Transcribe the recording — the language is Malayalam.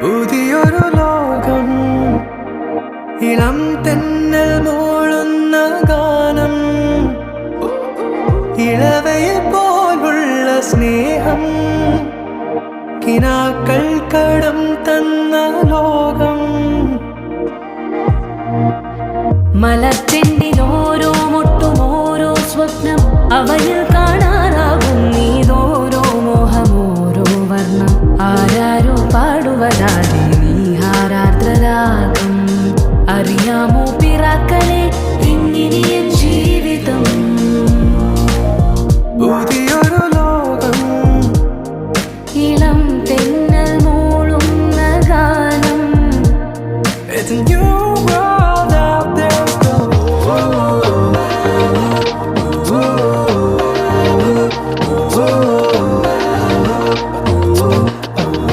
പുതിയൊരു ലോകം, ഇളം തെന്നൽ മൂളുന്ന ഗാനം, ഇളവയെ പോലുള്ള സ്നേഹം, കിനാക്കൾ കടം തന്ന ലോകം. മലർച്ചെണ്ടിൽ ഓരോ മുട്ടും ഓരോ സ്വപ്നം, അവയിൽ കാണാനാകും നീതോരോ മോഹം, ഓരോ വർണ്ണം. ആരാരോ പാടുവതാതെ നീ ഹാരാർദ്രരാഗം അറിയാമോ?